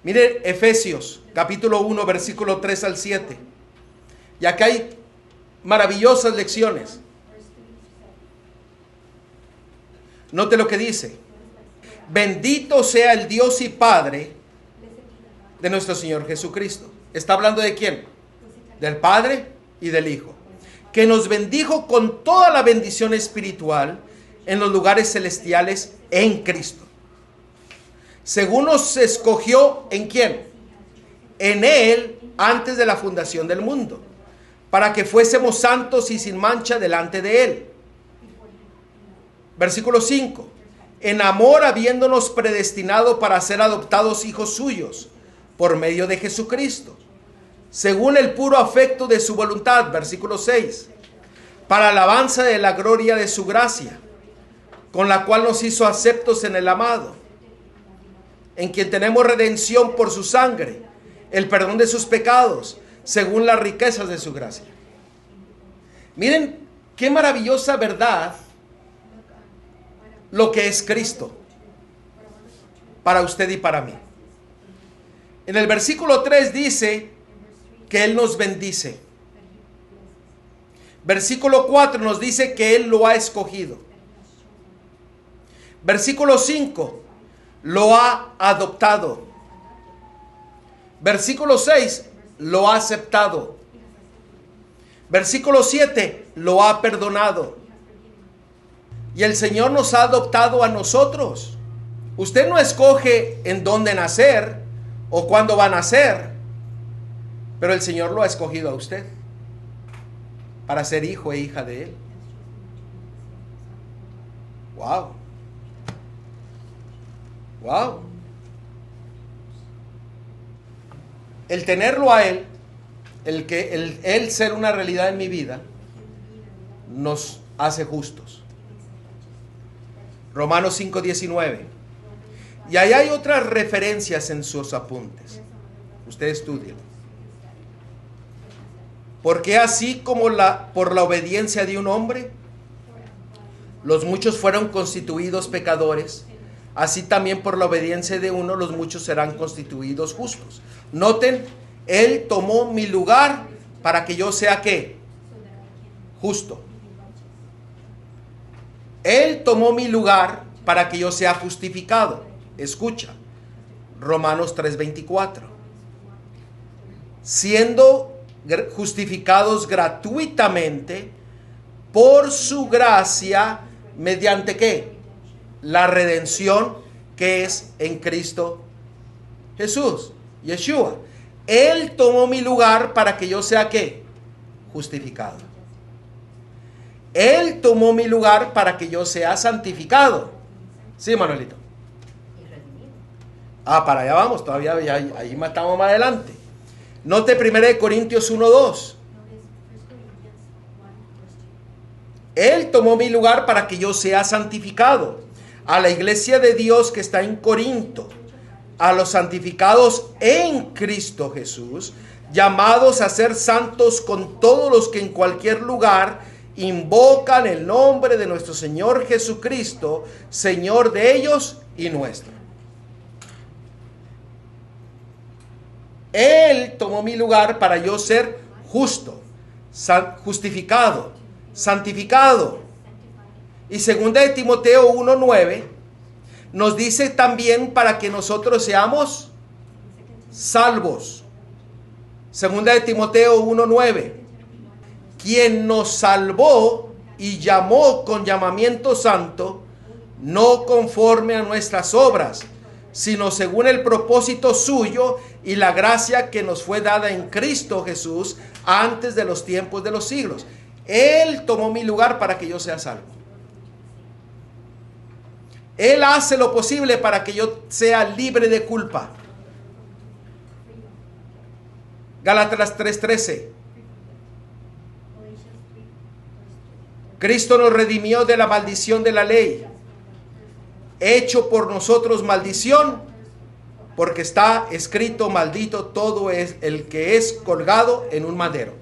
Mire Efesios capítulo 1 versículo 3 al 7. Y acá hay maravillosas lecciones. Note lo que dice. Bendito sea el Dios y Padre de nuestro Señor Jesucristo. ¿Está hablando de quién? Del Padre y del Hijo. Que nos bendijo con toda la bendición espiritual en los lugares celestiales en Cristo. Según nos escogió, ¿en quién? En Él antes de la fundación del mundo, para que fuésemos santos y sin mancha delante de Él. Versículo 5. En amor habiéndonos predestinado para ser adoptados hijos suyos por medio de Jesucristo, según el puro afecto de su voluntad. Versículo 6. Para alabanza de la gloria de su gracia, con la cual nos hizo aceptos en el amado, en quien tenemos redención por su sangre, el perdón de sus pecados, según las riquezas de su gracia. Miren qué maravillosa verdad lo que es Cristo para usted y para mí. En el versículo 3 dice que Él nos bendice. Versículo 4 nos dice que Él lo ha escogido. Versículo 5, lo ha adoptado. Versículo 6, lo ha aceptado. Versículo 7, lo ha perdonado. Y el Señor nos ha adoptado a nosotros. Usted no escoge en dónde nacer o cuándo va a nacer, pero el Señor lo ha escogido a usted para ser hijo e hija de Él. Wow. Wow. El tenerlo a Él, Él ser una realidad en mi vida, nos hace justos. Romanos 5:19. Y ahí hay otras referencias en sus apuntes. Usted estudie. Porque así como por la obediencia de un hombre, los muchos fueron constituidos pecadores, así también por la obediencia de uno, los muchos serán constituidos justos. Noten, Él tomó mi lugar para que yo sea ¿qué? Justo. Él tomó mi lugar para que yo sea justificado. Escucha, Romanos 3:24. Siendo justificados gratuitamente por su gracia, mediante ¿qué? La redención que es en Cristo Jesús, Yeshua. Él tomó mi lugar para que yo sea ¿qué? Justificado. Él tomó mi lugar para que yo sea santificado. Sí, Manuelito. Para allá vamos, todavía ahí estamos más adelante. Note 1 Corintios 1:2. Él tomó mi lugar para que yo sea santificado. A la iglesia de Dios que está en Corinto, a los santificados en Cristo Jesús, llamados a ser santos con todos los que en cualquier lugar invocan el nombre de nuestro Señor Jesucristo, Señor de ellos y nuestro. Él tomó mi lugar para yo ser justo, justificado, santificado. Y 2 de Timoteo 1:9 nos dice también para que nosotros seamos salvos. 2 de Timoteo 1:9. Quien nos salvó y llamó con llamamiento santo, no conforme a nuestras obras, sino según el propósito suyo y la gracia que nos fue dada en Cristo Jesús antes de los tiempos de los siglos. Él tomó mi lugar para que yo sea salvo. Él hace lo posible para que yo sea libre de culpa. Gálatas 3:13. Cristo nos redimió de la maldición de la ley, hecho por nosotros maldición, porque está escrito: maldito todo es el que es colgado en un madero.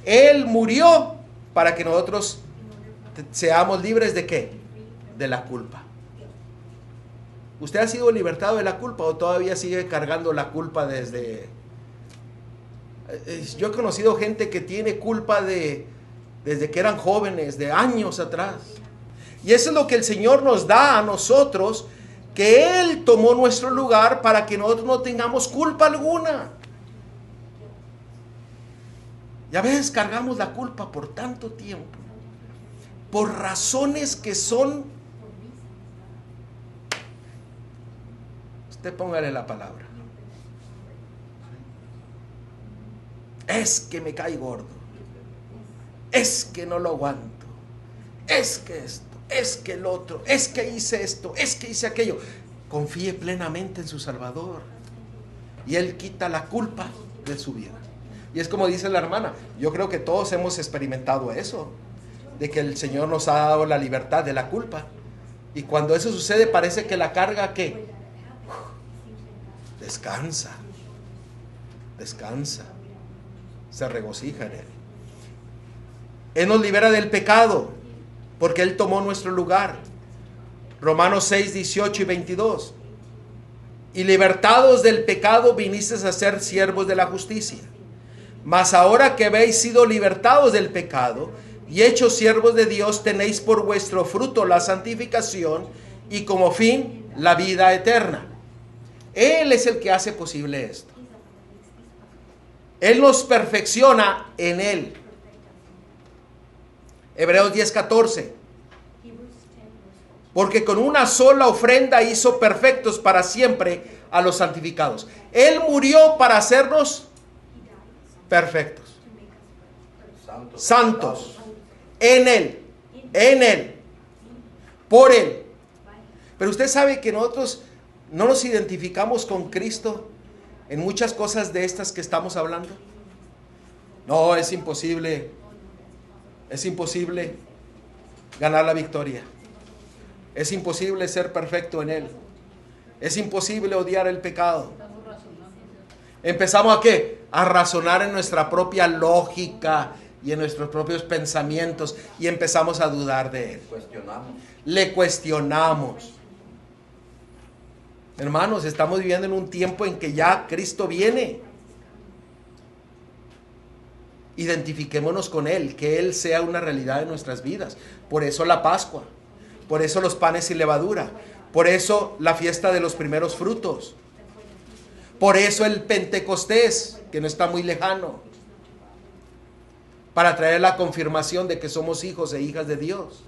Él murió para que nosotros seamos libres de ¿qué? De la culpa. ¿Usted ha sido libertado de la culpa o todavía sigue cargando la culpa desde... Yo he conocido gente que tiene culpa desde que eran jóvenes, de años atrás. Y eso es lo que el Señor nos da a nosotros, que Él tomó nuestro lugar para que nosotros no tengamos culpa alguna. Y a veces cargamos la culpa por tanto tiempo, por razones que son... Usted póngale la palabra. Es que me cae gordo. Es que no lo aguanto. Es que esto, es que el otro, es que hice esto, es que hice aquello. Confíe plenamente en su Salvador y Él quita la culpa de su vida. Y es como dice la hermana, yo creo que todos hemos experimentado eso, de que el Señor nos ha dado la libertad de la culpa. Y cuando eso sucede parece que la carga que descansa, se regocija en Él. Él nos libera del pecado porque Él tomó nuestro lugar. Romanos 6, 18 y 22. Y libertados del pecado vinisteis a ser siervos de la justicia. Mas ahora que habéis sido libertados del pecado y hechos siervos de Dios, tenéis por vuestro fruto la santificación y como fin la vida eterna. Él es el que hace posible esto. Él nos perfecciona en Él. Hebreos 10:14. Porque con una sola ofrenda hizo perfectos para siempre a los santificados. Él murió para hacernos perfectos, santos, en Él, por Él. Pero usted sabe que nosotros no nos identificamos con Cristo en muchas cosas de estas que estamos hablando. No, es imposible ganar la victoria. Es imposible ser perfecto en Él. Es imposible odiar el pecado. Empezamos ¿a qué? A razonar en nuestra propia lógica y en nuestros propios pensamientos y empezamos a dudar de Él. Le cuestionamos. Hermanos, estamos viviendo en un tiempo en que ya Cristo viene. Identifiquémonos con Él, que Él sea una realidad en nuestras vidas. Por eso la Pascua, por eso los panes sin levadura, por eso la fiesta de los primeros frutos, por eso el Pentecostés, que no está muy lejano, para traer la confirmación de que somos hijos e hijas de Dios.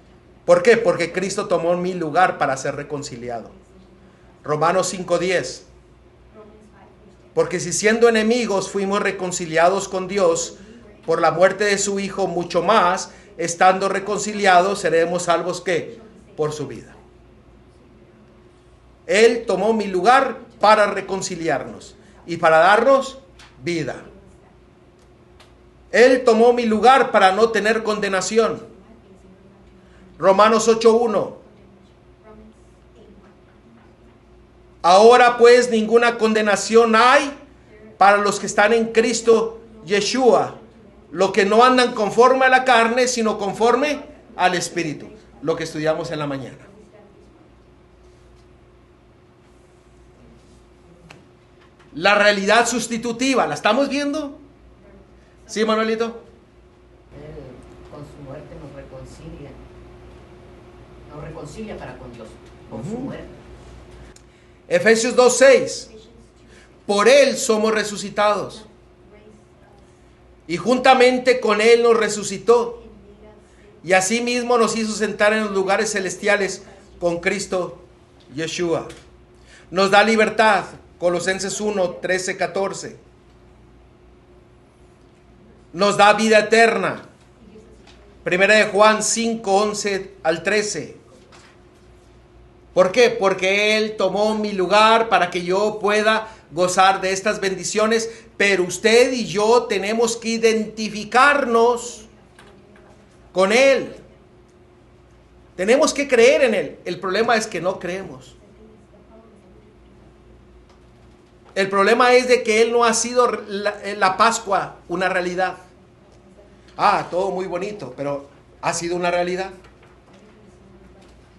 ¿Por qué? Porque Cristo tomó mi lugar para ser reconciliado. Romanos 5:10. Porque si siendo enemigos fuimos reconciliados con Dios por la muerte de su Hijo, mucho más, estando reconciliados, seremos salvos ¿qué? Por su vida. Él tomó mi lugar para reconciliarnos y para darnos vida. Él tomó mi lugar para no tener condenación. Romanos 8:1. Ahora pues ninguna condenación hay para los que están en Cristo Yeshua, lo que no andan conforme a la carne, sino conforme al Espíritu. Lo que estudiamos en la mañana. La realidad sustitutiva, ¿la estamos viendo? ¿Sí, Manuelito? Él con su muerte nos reconcilia para con Dios, con su muerte. Efesios 2:6. Por Él somos resucitados y juntamente con Él nos resucitó y asimismo nos hizo sentar en los lugares celestiales con Cristo Yeshua. Nos da libertad. Colosenses 1, 13, 14. Nos da vida eterna. Primera de Juan 5, 11 al 13. ¿Por qué? Porque Él tomó mi lugar para que yo pueda gozar de estas bendiciones, pero usted y yo tenemos que identificarnos con Él. Tenemos que creer en Él. El problema es que no creemos. El problema es de que Él no ha sido la Pascua una realidad. Todo muy bonito, pero ¿ha sido una realidad?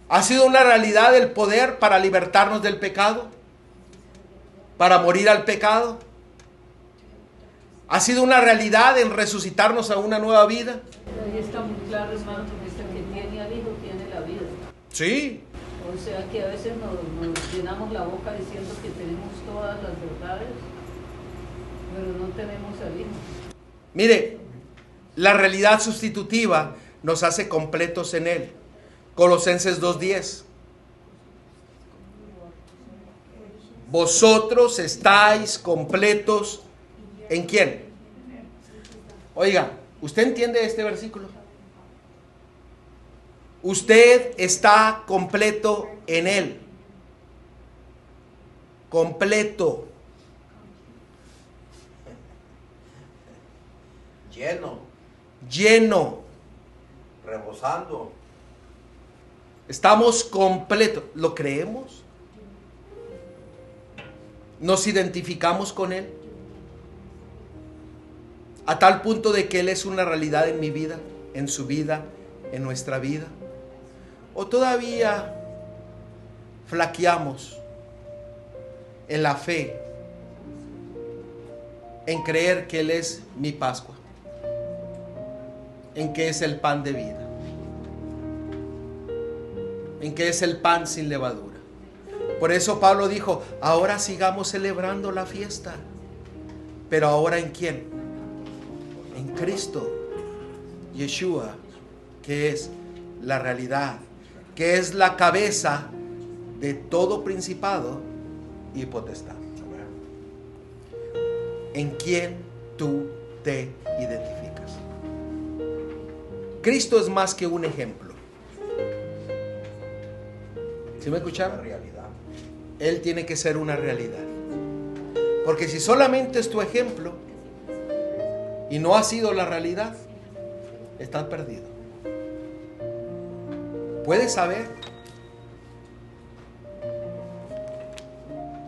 ¿Ha sido una realidad el poder para libertarnos del pecado? ¿Para morir al pecado? ¿Ha sido una realidad en resucitarnos a una nueva vida? Ahí está muy claro, hermano, porque este que tiene al Hijo tiene la vida. Sí. O sea que a veces nos llenamos la boca diciendo que tenemos todas las verdades, pero no tenemos al Hijo. Mire, la realidad sustitutiva nos hace completos en Él. Colosenses 2:10. Vosotros estáis completos ¿en quién? Oiga, ¿usted entiende este versículo? Usted está completo en Él. Completo. Lleno, Lleno. rebosando. Estamos completos. ¿Lo creemos? ¿Nos identificamos con Él? A tal punto de que Él es una realidad en mi vida, en su vida, en nuestra vida. ¿O todavía flaqueamos en la fe, en creer que Él es mi Pascua, en que es el pan de vida, en que es el pan sin levadura? Por eso Pablo dijo, ahora sigamos celebrando la fiesta. Pero ahora ¿en quién? En Cristo, Yeshua, que es la realidad, que es la cabeza de todo principado y potestad. ¿En quién tú te identificas? Cristo es más que un ejemplo. ¿Sí me escucharon? La realidad. Él tiene que ser una realidad. Porque si solamente es tu ejemplo y no ha sido la realidad, estás perdido. Puedes saber,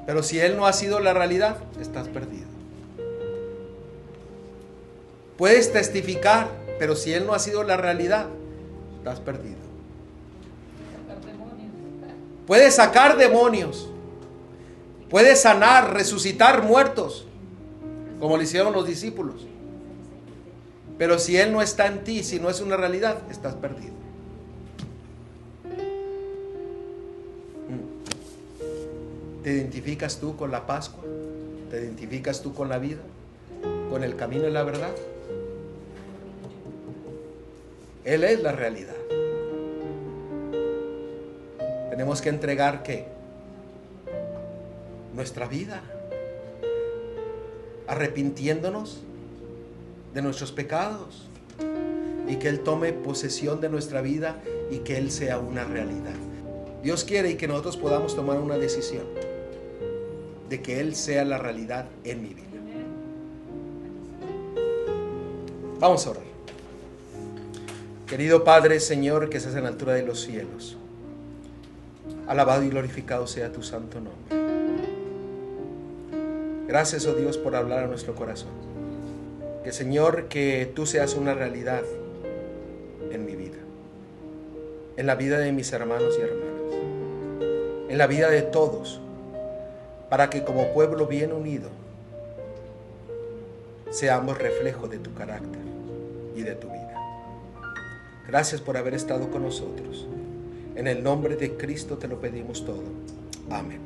pero si Él no ha sido la realidad, estás perdido. Puedes testificar, pero si Él no ha sido la realidad, estás perdido. Puedes sacar demonios, puedes sanar, resucitar muertos, como lo hicieron los discípulos. Pero si Él no está en ti, si no es una realidad, estás perdido. ¿Te identificas tú con la Pascua? ¿Te identificas tú con la vida? ¿Con el camino y la verdad? Él es la realidad. Tenemos que entregar ¿qué? Nuestra vida, arrepintiéndonos de nuestros pecados y que Él tome posesión de nuestra vida y que Él sea una realidad. Dios quiere y que nosotros podamos tomar una decisión de que Él sea la realidad en mi vida. Vamos a orar. Querido Padre, Señor, que estás en la altura de los cielos, alabado y glorificado sea tu santo nombre. Gracias, oh Dios, por hablar a nuestro corazón. Que, Señor, que tú seas una realidad en mi vida, en la vida de mis hermanos y hermanas, en la vida de todos, para que como pueblo bien unido seamos reflejo de tu carácter y de tu vida. Gracias por haber estado con nosotros. En el nombre de Cristo te lo pedimos todo. Amén.